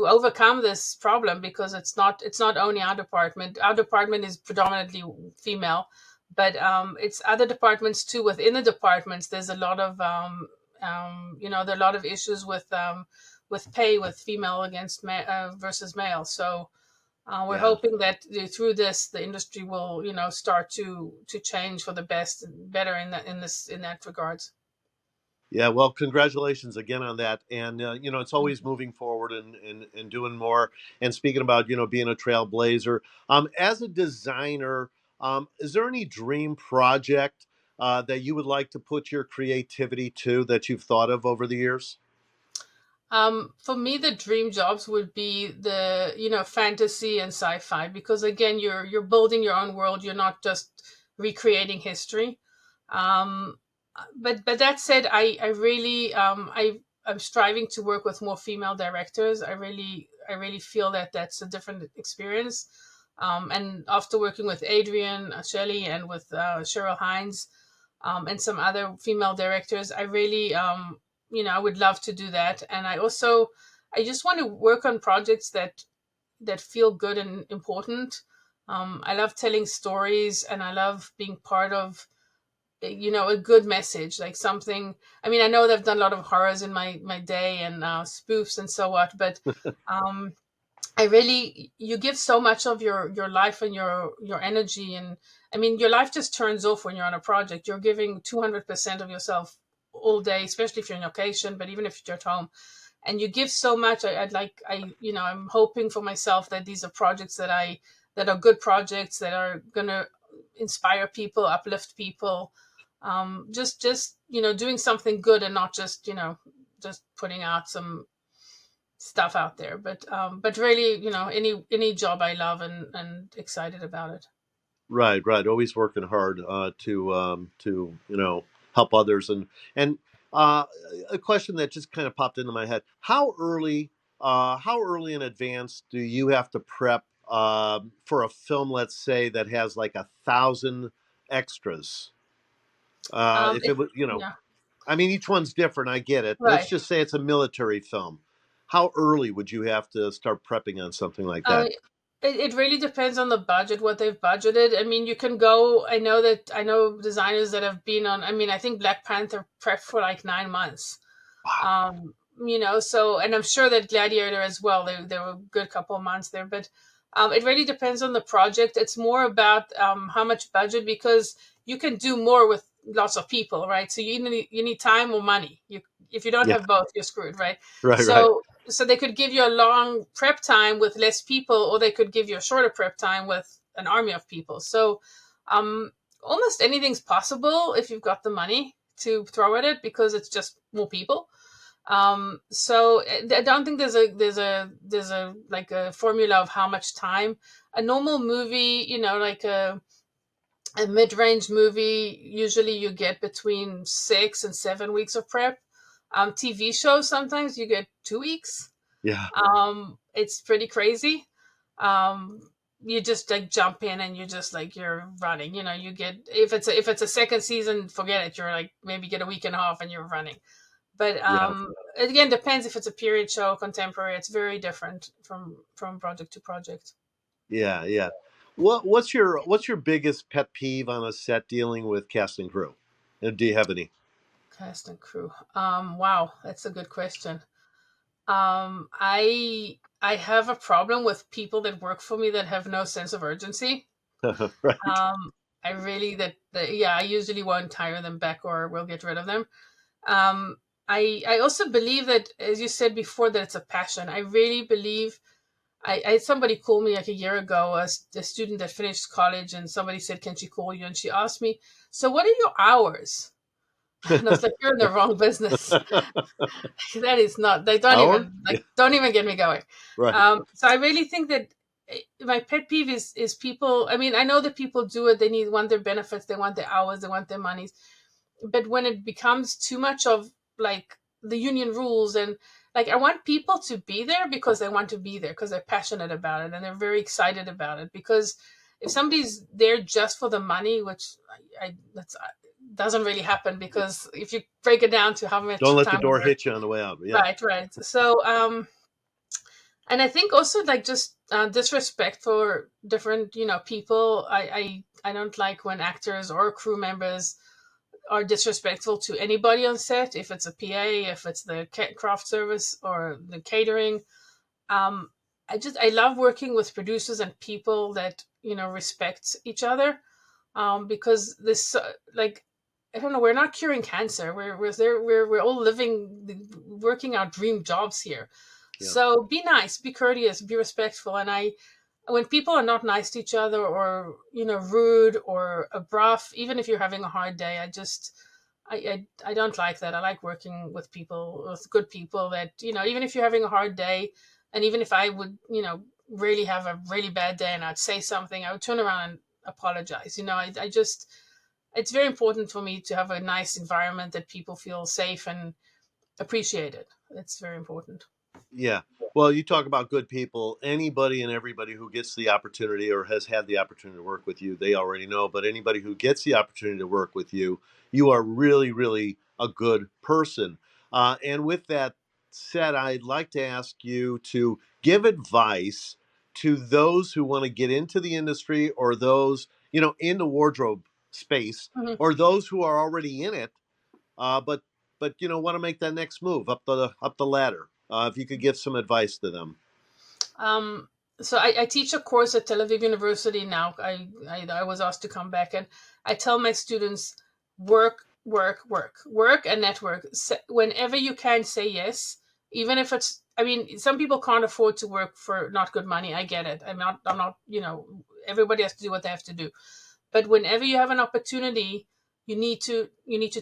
overcome this problem, because it's not only our department. Our department is predominantly female, but it's other departments too. Within the departments, there's a lot of there are a lot of issues with pay, with female against versus male. So we're yeah. hoping that through this, the industry will, start to change for the best and better in that regards. Yeah, well, congratulations again on that. And, it's always moving forward and doing more. And speaking about, being a trailblazer, as a designer, is there any dream project that you would like to put your creativity to that you've thought of over the years? For me, the dream jobs would be the, fantasy and sci-fi, because again, you're building your own world. You're not just recreating history. Um, but that said, I really I'm striving to work with more female directors. I really feel that that's a different experience. And after working with Adrian Shelley and with Cheryl Hines, and some other female directors, I really I would love to do that. And I just want to work on projects that feel good and important. I love telling stories, and I love being part of a good message, like something. I mean, I know they've done a lot of horrors in my day, and spoofs and so what, but um I really, you give so much of your life and your energy, and I mean, your life just turns off when you're on a project. You're giving 200% of yourself all day, especially if you're in location, but even if you're at home, and you give so much. I'd like, I'm hoping for myself that these are projects that are good projects, that are gonna inspire people, uplift people, just doing something good, and not just putting out some stuff out there. But really, any job I love, and excited about it. Right, right. Always working hard to help others. And uh, a question that just kind of popped into my head: how early in advance do you have to prep for a film? Let's say that has like 1,000 extras. If it It was, Yeah, I mean, each one's different. I get it. Let's right. just say it's a military film. How early would you have to start prepping on something like um that? it really depends on the budget, what they've budgeted. I mean, you can go. I know designers that have been on. I mean, I think Black Panther prepped for like 9 months. Wow. So, and I'm sure that Gladiator as well. There were a good couple of months there, but it really depends on the project. It's more about how much budget, because you can do more with lots of people, right? So you need time or money. If you don't Yeah. have both, you're screwed, right? Right. Right. So they could give you a long prep time with less people, or they could give you a shorter prep time with an army of people. So um, almost anything's possible if you've got the money to throw at it, because it's just more people. So I don't think there's a like a formula of how much time. A normal movie, like a mid-range movie, usually you get between 6 and 7 weeks of prep. TV shows, sometimes you get 2 weeks. Yeah. It's pretty crazy. um you just like jump in, and you just like you're running. You get, if it's a second season, forget it. You're like, maybe get a week and a half and you're running. But Yeah. it again depends if it's a period show, contemporary. It's very different from project to project. Yeah, yeah. What's your biggest pet peeve on a set dealing with cast and crew? And do you have any? Cast and crew. Wow, that's a good question. I have a problem with people that work for me that have no sense of urgency. Right. I really yeah, I usually won't hire them back, or we'll get rid of them. Um, I also believe that, as you said before, that it's a passion. I really believe. I had somebody call me like a year ago, a student that finished college, and somebody said, "Can she call you?" And she asked me, "So what are your hours?" And I was like, "You're in the wrong business. That is not. They don't Hour? even Yeah. like. Don't even get me going." Right. So I really think that. my pet peeve is people. I mean, I know that people do it. They want their benefits, they want their hours, they want their monies. But when it becomes too much of like the union rules, and like I want people to be there because they want to be there because they're passionate about it and they're very excited about it. Because if somebody's there just for the money, which I that's doesn't really happen, because if you break it down to how Don't much let the time we door work, hit you on the way out. Yeah. right. So and I think also like just disrespect for different people. I don't like when actors or crew members are disrespectful to anybody on set, if it's a PA, if it's the craft service or the catering. um I love working with producers and people that respect each other, because this like I don't know, we're not curing cancer, we're there, we're all living, working our dream jobs here. Yeah. So be nice, be courteous, be respectful. And when people are not nice to each other, or rude or abrupt, even if you're having a hard day, I don't like that. I like working with people, with good people, that even if you're having a hard day, and even if I would really have a really bad day and I'd say something, I would turn around and apologize. I just, it's very important for me to have a nice environment that people feel safe and appreciated. It's very important. Yeah. Well, you talk about good people. Anybody and everybody who gets the opportunity or has had the opportunity to work with you, they already know. But anybody who gets the opportunity to work with you, you are really, really a good person. And with that said, I'd like to ask you to give advice to those who want to get into the industry, or those, in the wardrobe space, Mhm. or those who are already in it, but want to make that next move up the ladder. If you could give some advice to them. Um, so I teach a course at Tel Aviv University now. I was asked to come back, and I tell my students, work, work, work, work, and network. Whenever you can, say yes, even if it's. I mean, some people can't afford to work for not good money. I get it. I'm not. I'm not. Everybody has to do what they have to do. But whenever you have an opportunity, you need to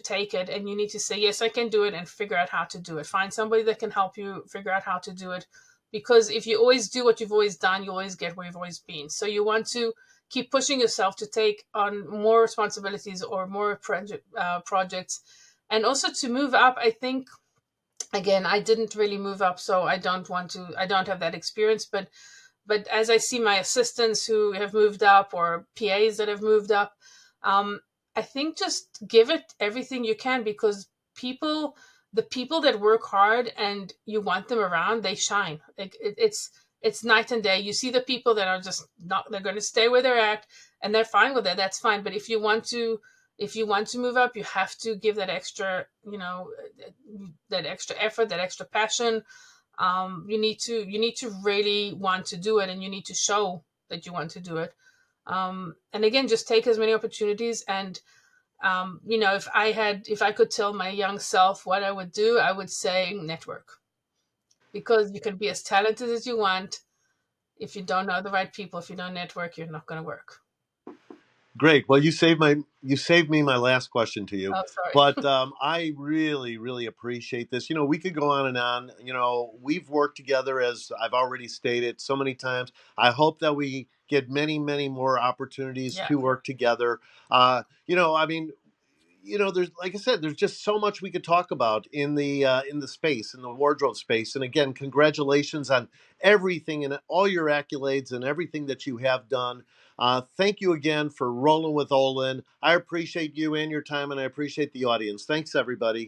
take it, and you need to say yes, I can do it, and figure out how to do it. Find somebody that can help you figure out how to do it, because if you always do what you've always done, you always get where you've always been. So you want to keep pushing yourself to take on more responsibilities or more projects, and also to move up. I think, again, I didn't really move up, so I don't have that experience. But as I see my assistants who have moved up, or PAs that have moved up, um, I think just give it everything you can, because the people that work hard and you want them around, they shine. Like it's night and day. You see the people that are just not, they're going to stay where they're at, and they're fine with it. That's fine. But if you want to move up, you have to give that extra effort, that extra passion. You need to really want to do it, and you need to show that you want to do it. And again, just take as many opportunities. And if I could tell my young self what I would do, I would say network, because you can be as talented as you want. If you don't know the right people, if you don't network, you're not going to work. Great. Well, you saved me my last question to you, Oh, sorry. but I really, really appreciate this. We could go on and on. We've worked together, as I've already stated so many times. I hope that we get many, many more opportunities Yeah. to work together. I mean, there's, like I said, there's just so much we could talk about in the space, in the wardrobe space. And again, congratulations on everything and all your accolades and everything that you have done. Thank you again for rolling with Olan. I appreciate you and your time, and I appreciate the audience. Thanks, everybody.